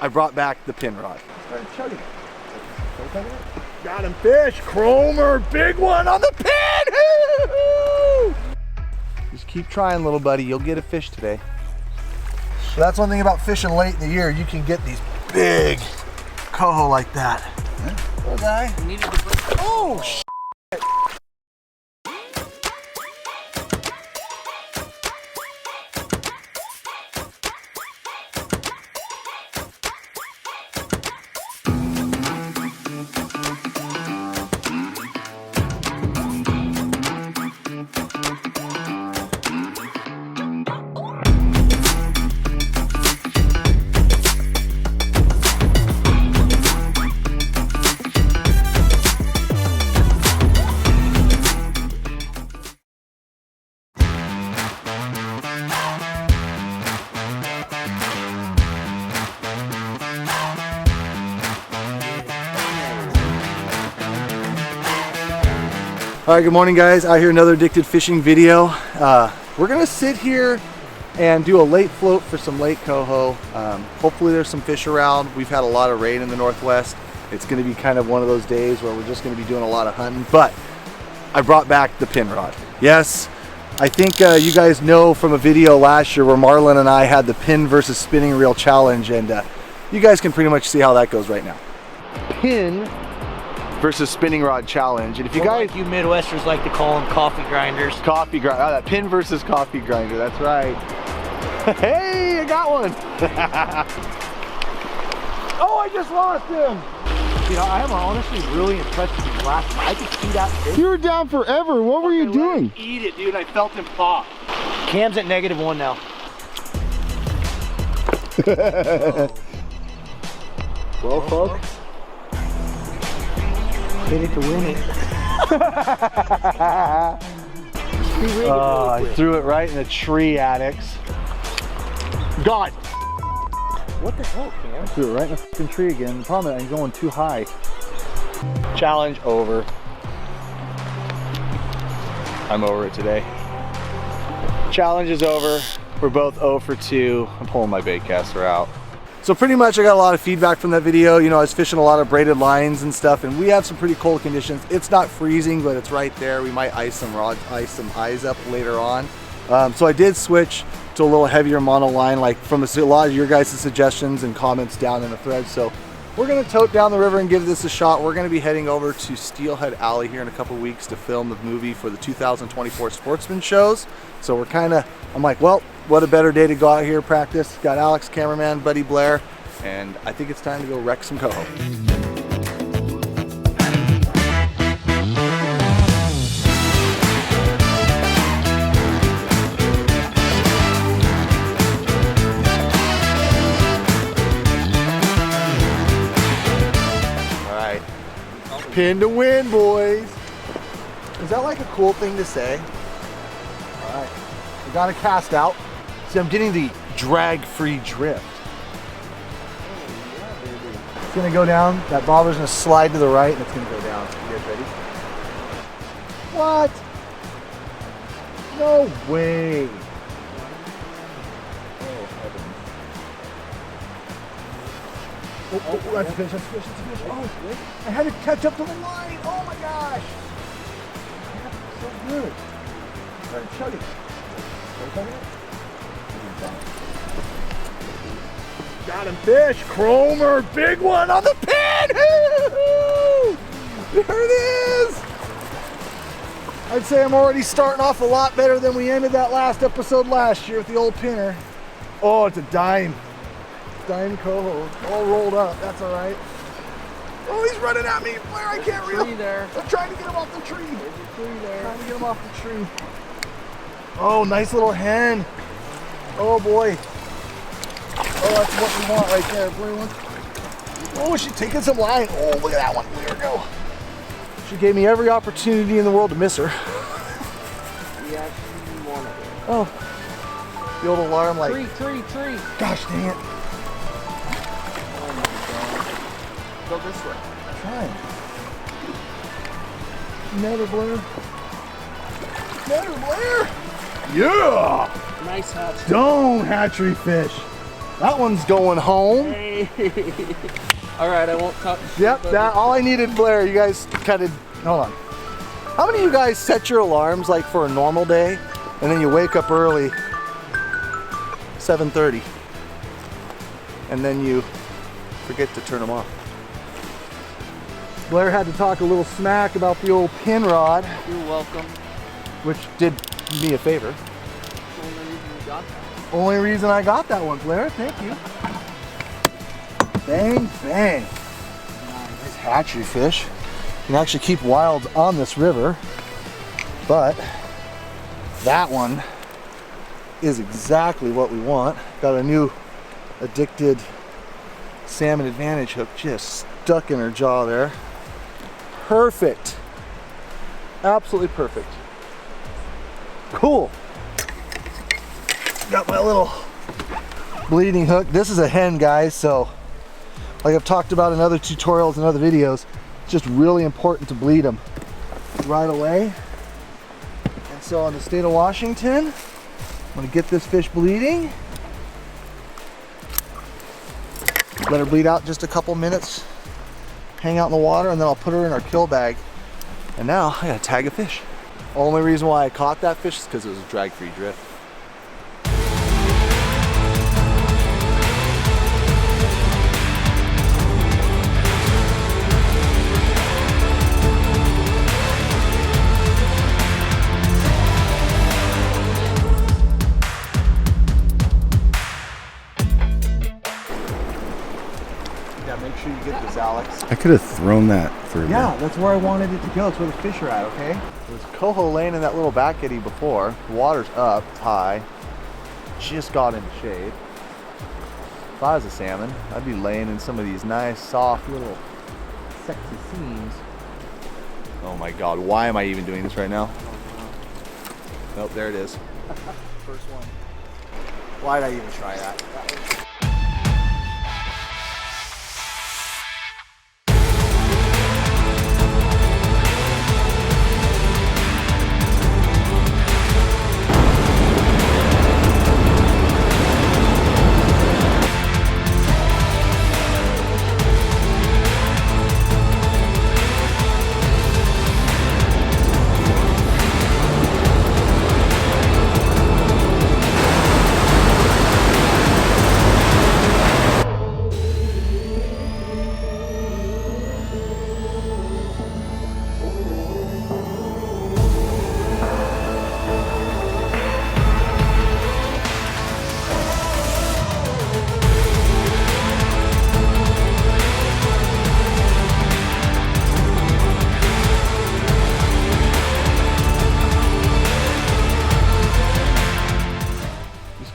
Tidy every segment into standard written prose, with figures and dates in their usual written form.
I brought back the pin rod. Started chugging it. Got him fish, Cromer, big one on the pin! Just keep trying, little buddy, you'll get a fish today. So that's one thing about fishing late in the year, you can get these big coho like that. Little guy. Oh, shit. All right, good morning guys. Out here, another addicted fishing video. We're gonna sit here and do a late float for some late coho. Hopefully there's some fish around. We've had a lot of rain in the Northwest. It's gonna be kind of one of those days where we're just gonna be doing a lot of hunting, but I brought back the pin rod. Yes, I think you guys know from a video last year where Marlon and I had the pin versus spinning reel challenge, and you guys can pretty much see how that goes right now. Pin versus spinning rod challenge. And if you guys, like you Midwesters like to call them coffee grinders. Coffee grinder, that pin versus coffee grinder, that's right. Hey, I got one. Oh, I just lost him. You know, I am honestly really impressed with his last one. I could see that fish. You were down forever. What were you doing? Eat it, dude. I felt him pop. Cam's at -1 now. Well, folks. Hit it to win it. I threw it right in the tree, addicts. God! What the hell, Cam? I threw it right in the fucking tree again. The problem is I'm going too high. Challenge over. I'm over it today. Challenge is over. We're both 0 for 2. I'm pulling my bait caster out. So pretty much I got a lot of feedback from that video. You know, I was fishing a lot of braided lines and stuff, and we have some pretty cold conditions. It's not freezing, but it's right there. We might ice some rods, ice some eyes up later on. So I did switch to a little heavier mono line, like from a lot of your guys' suggestions and comments down in the thread. So we're gonna tote down the river and give this a shot. We're gonna be heading over to Steelhead Alley here in a couple weeks to film the movie for the 2024 Sportsman shows. So we're I'm like, well, what a better day to go out here, practice. Got Alex, cameraman, Buddy Blair, and I think it's time to go wreck some coho. All right, pin to win, boys. Is that like a cool thing to say? All right, we got a cast out. See, I'm getting the drag-free drift. It's gonna go down. That bobber's gonna slide to the right, and it's gonna go down. You guys ready? What? No way. Oh, heavens. Oh, that's a fish, that's a fish, that's a fish. Oh, I had to catch up to the line. Oh my gosh. So good. Started chugging. Got him fish, Cromer, big one on the pin! There it is! I'd say I'm already starting off a lot better than we ended that last episode last year with the old pinner. Oh, it's a dime. Dime coho, all rolled up, that's all right. Oh, he's running at me, Blair, I can't reel. I'm trying to get him off the tree. There's a tree there. Trying to get him off the tree. Oh, nice little hen. Oh boy. Oh, that's what we want right there, everyone. Oh, she's taking some line. Oh, look at that one. There we go. She gave me every opportunity in the world to miss her. Yeah, she wanted it. Oh, the old alarm like. Tree. Gosh dang it. Oh my God. Go this way. Trying. Never Blair. Never Blair. Yeah. Nice hatch. Stone hatchery fish. That one's going home. Hey. All right, I won't touch. Yep, that all I needed, Blair. You guys kind of, hold on. How many of you guys set your alarms like for a normal day and then you wake up early, 7:30, and then you forget to turn them off? Blair had to talk a little smack about the old pin rod. You're welcome. Which did me a favor. That's the only reason you got that. Only reason I got that one, Blair. Thank you. Bang, bang. Nice hatchery fish. You can actually keep wild on this river, but that one is exactly what we want. Got a new addicted salmon advantage hook just stuck in her jaw there. Perfect. Absolutely perfect. Cool. Got my little bleeding hook. This is a hen, guys, so like I've talked about in other tutorials and other videos, it's just really important to bleed them right away. And so in the state of Washington, I'm gonna get this fish bleeding. Let her bleed out just a couple minutes, hang out in the water, and then I'll put her in our kill bag. And now I gotta tag a fish. Only reason why I caught that fish is because it was a drag-free drift. Make sure you get this, Alex. I could have thrown that further. Yeah, that's where I wanted it to go. That's where the fish are at, okay? There's coho laying in that little back eddy before. The water's up, it's high. Just got into shade. If I was a salmon, I'd be laying in some of these nice, soft, little sexy seams. Oh my God, why am I even doing this right now? Nope, there it is. First one. Why'd I even try that?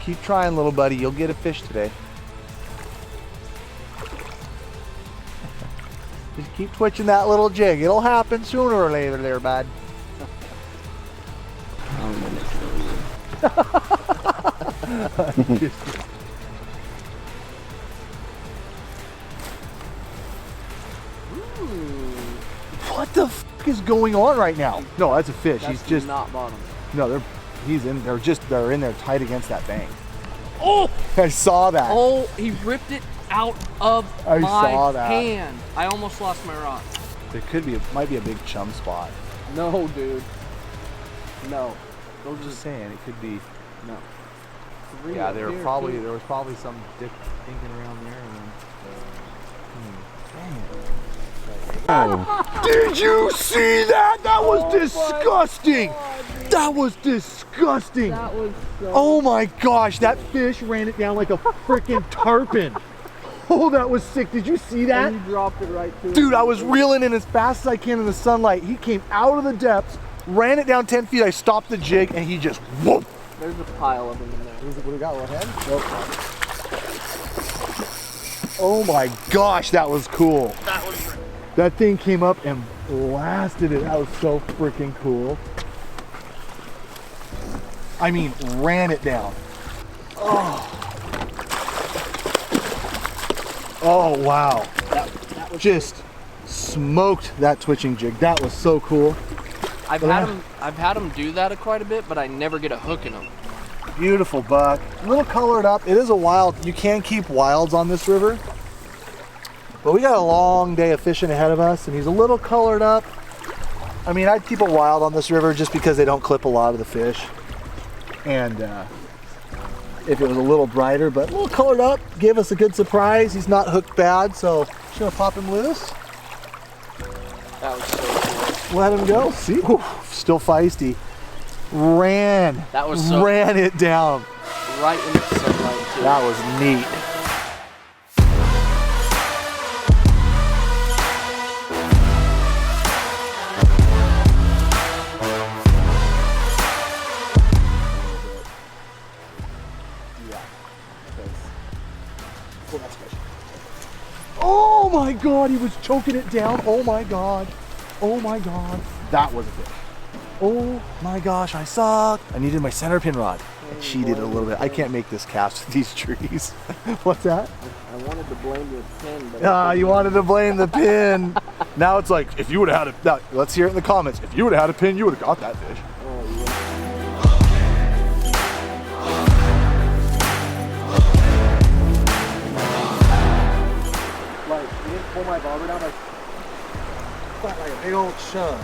Keep trying, little buddy. You'll get a fish today. Just keep twitching that little jig. It'll happen sooner or later there, bud. What the f is going on right now? No, that's a fish. That's He's just not bottom. No, they're in there tight against that bank. Oh! I saw that. Oh, he ripped it out of I my saw that. hand. I almost lost my rod. There might be a big chum spot. No, dude. No. I'm just saying, it could be. No. Yeah, there was probably some dick thinking around there. And then, Oh. Did you see that? That was disgusting. That was disgusting. That was so... Oh my gosh, that fish ran it down like a freaking tarpon. Oh, that was sick. Did you see that? And you dropped it right to Dude, I was reeling in as fast as I can in the sunlight. He came out of the depths, ran it down 10 feet. I stopped the jig and he just whoop. There's a pile of them in there. What do we got, right head? Nope. Oh my gosh, that was cool. That thing came up and blasted it. That was so freaking cool. I mean, ran it down. Oh. Oh wow. That was just smoked that twitching jig. That was so cool. I've had him do that quite a bit, but I never get a hook in him. Beautiful buck. A little colored up. It is a wild. You can keep wilds on this river. But we got a long day of fishing ahead of us, and he's a little colored up. I mean, I'd keep a wild on this river just because they don't clip a lot of the fish. And if it was a little brighter, but a little colored up, gave us a good surprise. He's not hooked bad, so just gonna pop him loose. That was so cool. Let him go. See, ooh, still feisty. Ran it down. Right in the sunlight too. That was neat. Oh my God, he was choking it down. Oh my God. Oh my God. That was a fish. Oh my gosh, I suck. I needed my center pin rod. I cheated a little bit. I can't make this cast with these trees. What's that? I wanted to blame the pin, but you wanted to blame the pin. Now it's like, if you would have had a, now, let's hear it in the comments. If you would have had a pin, you would have got that fish. oh yeah. Like, you didn't pull my bobber down, like a big old chub.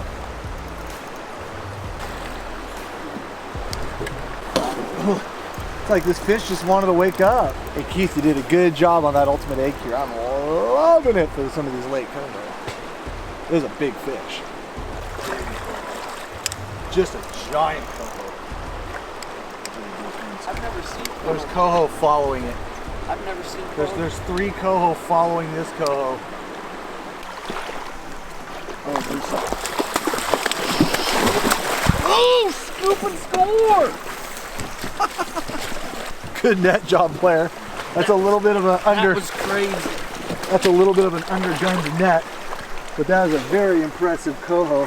It's like this fish just wanted to wake up. Hey Keith, you did a good job on that ultimate egg cure. I'm loving it for some of these late coho. There's a big fish. Just a giant coho. I've never seen There's coho. coho following it. I've never seen coho. There's 3 coho following this coho. Oh, scoop and score! Good net job, Blair. That's a little bit of an That was crazy. That's a little bit of an undergunned net, but that is a very impressive coho.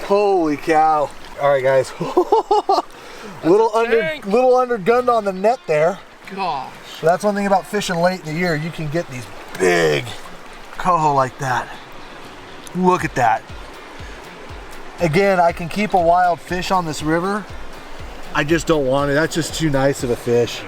Holy cow! All right, guys. little undergunned on the net there. Gosh. So that's one thing about fishing late in the year. You can get these big coho like that. Look at that. Again, I can keep a wild fish on this river. I just don't want it. That's just too nice of a fish.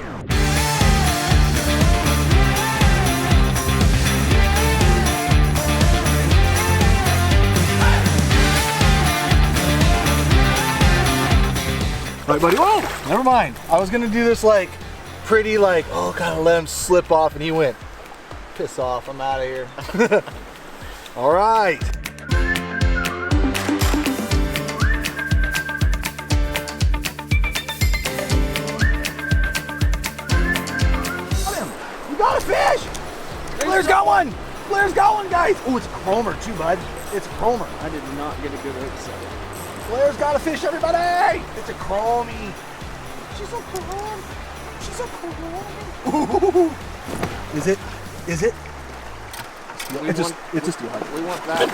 All right, buddy. Oh, never mind. I was gonna do this like pretty, like, oh, gotta let him slip off, and he went, piss off, I'm out of here. All right. You got a fish! Blair's got one! Blair's got one, guys! Oh, it's a chromer too, bud. It's a chromer. I did not get a good hook set. Blair's got a fish, everybody! It's a chromie. She's a chrome. She's a chrome. Is it? Is it? It's a steelhead. We want that.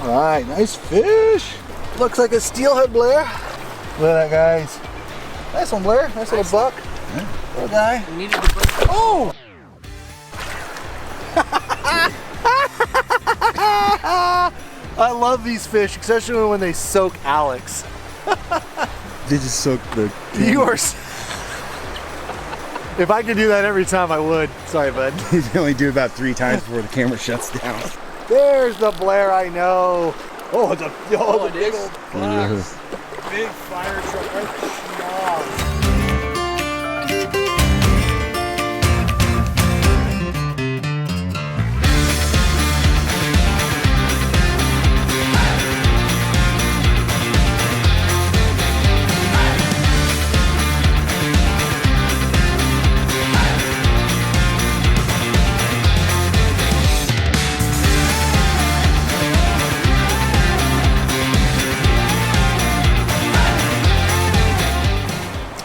All right, nice fish. Looks like a steelhead, Blair. Look at that, guys. Nice one, Blair. Nice little buck. Yeah. Little guy. We needed to break. Oh! I love these fish, especially when they soak Alex. They just soak the... You are... If I could do that every time, I would. Sorry, bud. You can only do it about 3 times before the camera shuts down. There's the Blair I know. Oh, it's a Oh, it big is. old box. Big fire truck. Right the schnoz.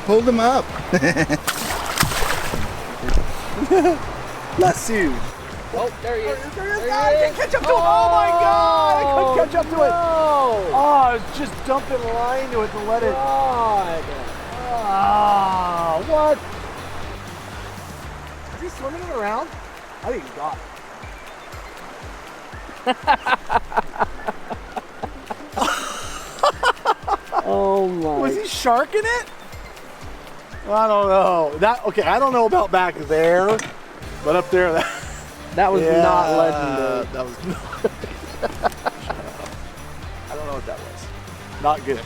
Hold them up. Lasso. Oh, there he is. There he is. There I he can't is. catch up to him. Oh my God. I couldn't catch up to it. No. Oh, I was just dumping line to it to let it. God. Ah, what? Is he swimming it around? I think he got it. my. Was he sharking it? I don't know. Okay, I don't know about back there, but up there, That was yeah, not legendary. That was I don't know what that was. Not good.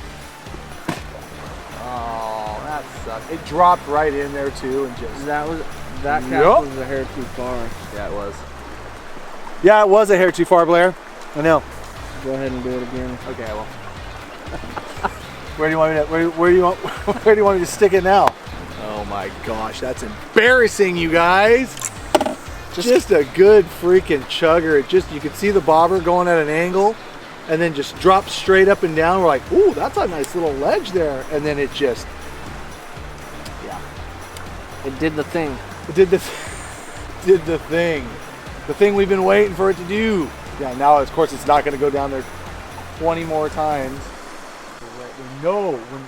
Oh, that sucked. It dropped right in there too and just... That cast was a hair too far. Yeah, it was. Yeah, it was a hair too far, Blair. I know. Go ahead and do it again. Okay, well. Where do you want me to where do you want me to stick it now? Oh my gosh, that's embarrassing, you guys. Just a good freaking chugger. It just, you could see the bobber going at an angle and then just drops straight up and down. We're like, ooh, that's a nice little ledge there. And then it just, yeah. It did the thing. It did the thing. The thing we've been waiting for it to do. Yeah, now of course it's not gonna go down there 20 more times. We know when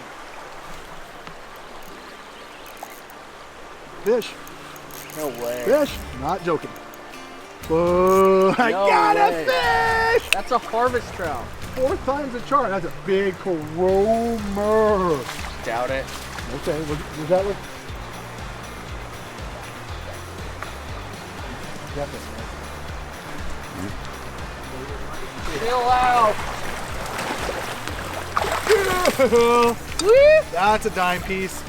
fish. No way. Fish. Not joking. Whoa, I got a fish! That's a harvest trout. 4 times the charm. That's a big chromer. Doubt it. Okay, was that what? Definitely. Chill out. That's a dime piece.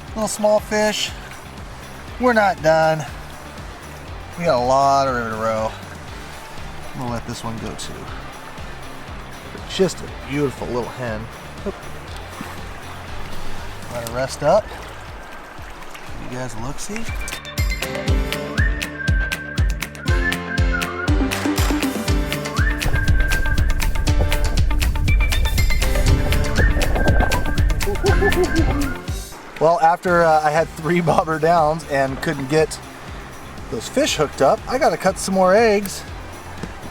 Little small fish. We're not done. We got a lot of river to row. I'm gonna let this one go too. Just a beautiful little hen. Let her rest up. Give you guys a look-see. Well, after I had 3 bobber downs and couldn't get those fish hooked up, I got to cut some more eggs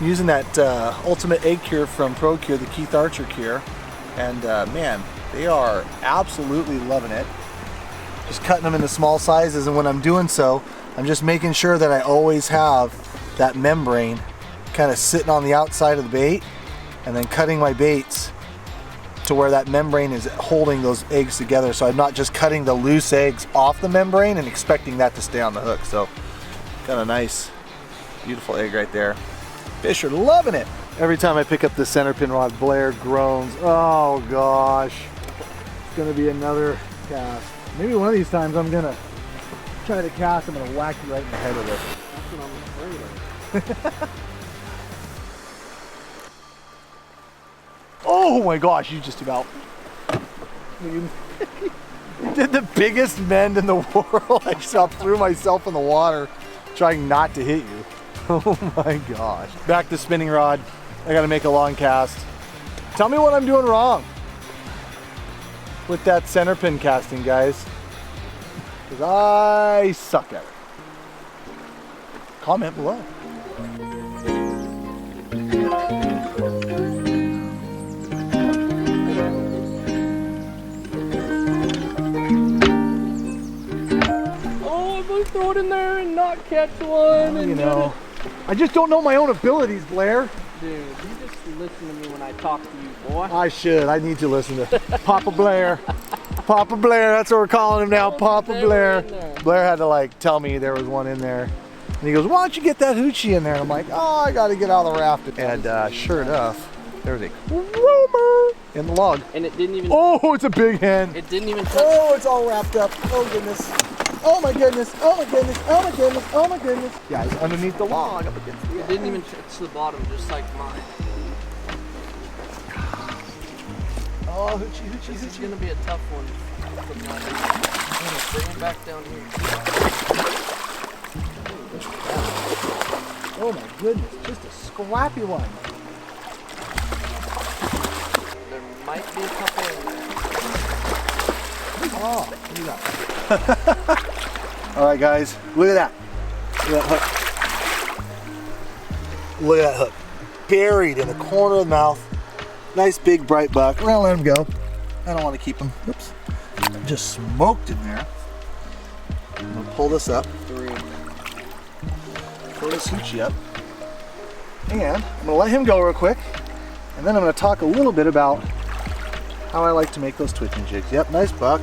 using that ultimate egg cure from ProCure, the 𝗛𝗘𝗟𝗪 cure. And man, they are absolutely loving it. Just cutting them into small sizes, and when I'm doing so, I'm just making sure that I always have that membrane kind of sitting on the outside of the bait, and then cutting my baits to where that membrane is holding those eggs together, so I'm not just cutting the loose eggs off the membrane and expecting that to stay on the hook. So got a nice beautiful egg right there. Fish are loving it. Every time I pick up the center pin rod, Blair groans. Oh gosh, it's gonna be another cast. Maybe one of these times I'm gonna try to cast. I'm gonna whack you right in the head with it. That's what I'm afraid of. Oh my gosh, you just about, you did the biggest mend in the world. I just about threw myself in the water trying not to hit you. Oh my gosh. Back to spinning rod. I gotta make a long cast. Tell me what I'm doing wrong with that center pin casting, guys, because I suck at it. Comment below. Throw it in there and not catch one. You know, I just don't know my own abilities, Blair. Dude, you just listen to me when I talk to you, boy. I should. I need to listen to Papa Blair. Papa Blair, that's what we're calling him now, Papa Blair. Blair had to like tell me there was one in there. And he goes, why don't you get that hoochie in there? And I'm like, oh, I got to get out of the raft. And sure enough, there was a chromer in the log. And it didn't even... Oh, it's a big hen. It didn't even touch... Oh, it's all wrapped up. Oh, goodness. Oh my goodness, oh my goodness, oh my goodness, oh my goodness. Yeah, it's underneath the log up against the It didn't even touch the bottom, just like mine. Oh, hoochie, hoochie, This is hoochie. gonna be a tough one. I'm gonna bring him back down here. Oh my goodness, just a scrappy one. There might be a couple in there. Oh, look at that. All right, guys, look at that. Look at that hook. Look at that hook. Buried in the corner of the mouth. Nice big bright buck. We're gonna let him go. I don't want to keep him. Oops. Just smoked in there. I'm gonna pull this up. Pull this hoochie up. And I'm gonna let him go real quick. And then I'm gonna talk a little bit about how I like to make those twitching jigs. Yep, nice buck.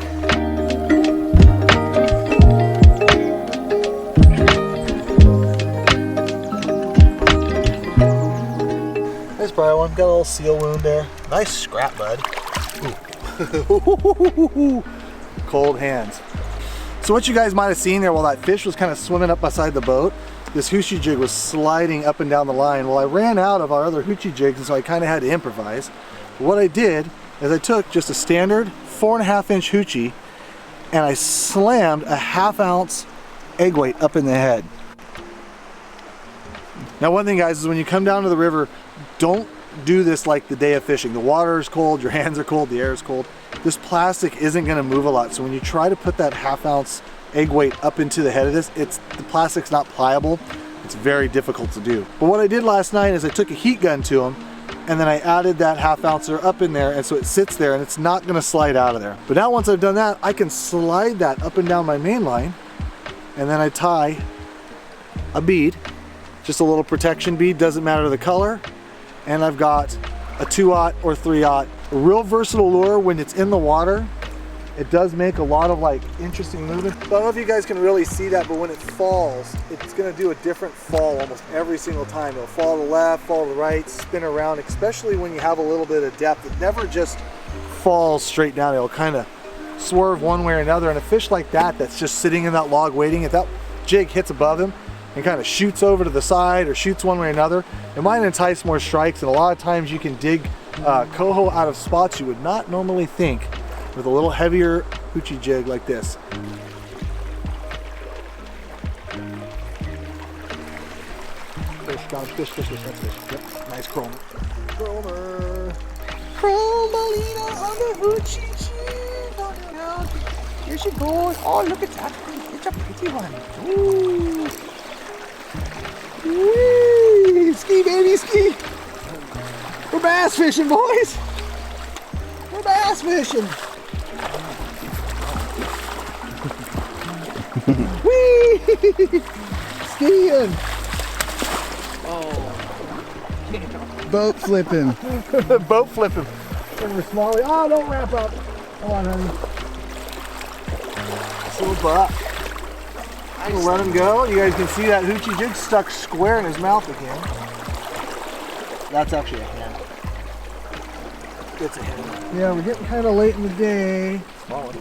Nice bright one. Got a little seal wound there. Nice scrap, bud. Ooh. Cold hands. So what you guys might have seen there while that fish was kind of swimming up beside the boat, this hoochie jig was sliding up and down the line. Well, I ran out of our other hoochie jigs, and so I kind of had to improvise. But what I did is I took just a standard 4.5 inch hoochie and I slammed a 1/2 ounce egg weight up in the head. Now one thing, guys, is when you come down to the river, don't do this like the day of fishing. The water is cold, your hands are cold, the air is cold. This plastic isn't going to move a lot, so when you try to put that 1/2 ounce egg weight up into the head of this, the plastic's not pliable. It's very difficult to do. But what I did last night is I took a heat gun to them, and then I added that 1/2 ouncer up in there, and so it sits there and it's not going to slide out of there. But now once I've done that, I can slide that up and down my main line, and then I tie a bead, just a little protection bead, doesn't matter the color, and I've got a 2/0 or 3/0. A real versatile lure when it's in the water. It does make a lot of like interesting movement. I don't know if you guys can really see that, but when it falls, it's gonna do a different fall almost every single time. It'll fall to the left, fall to the right, spin around, especially when you have a little bit of depth. It never just falls straight down. It'll kind of swerve one way or another. And a fish like that, that's just sitting in that log waiting, if that jig hits above him and kind of shoots over to the side or shoots one way or another, it might entice more strikes. And a lot of times you can dig coho out of spots you would not normally think with a little heavier hoochie jig like this. Fish, got a fish, fish, fish, that's fish. Yep, nice chromer. Chromer. Chromalina on the hoochie jig. On it out. Here she goes. Oh, look at that. It's a pretty one. Ooh. Whee! Ski, baby, ski. We're bass fishing, boys. We're bass fishing. Whee! Skiing. Oh. Boat flipping. Boat flipping. And we're smallie. Oh, don't wrap up. Come on, honey. Little buck. I'm gonna let him go. You guys can see that hoochie jig stuck square in his mouth again. That's actually a hand. It's a hand. Yeah, we're getting kind of late in the day. Small one.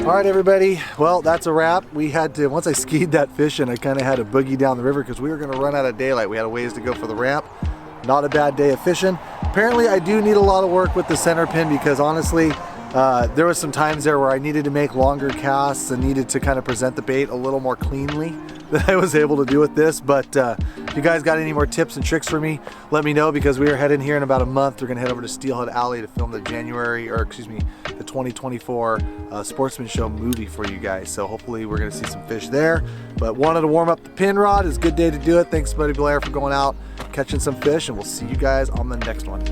All right, everybody. Well, that's a wrap. We had to, once I skied that fish and I kind of had to boogie down the river because we were going to run out of daylight. We had a ways to go for the ramp. Not a bad day of fishing. Apparently, I do need a lot of work with the center pin because honestly, there was some times there where I needed to make longer casts and needed to kind of present the bait a little more cleanly than I was able to do with this. But if you guys got any more tips and tricks for me, let me know because we are heading here in about a month. We're gonna head over to Steelhead Alley to film the the 2024 Sportsman Show movie for you guys. So hopefully we're gonna see some fish there. But wanted to warm up the pin rod. It's a good day to do it. Thanks, buddy Blair, for going out, catching some fish, and we'll see you guys on the next one.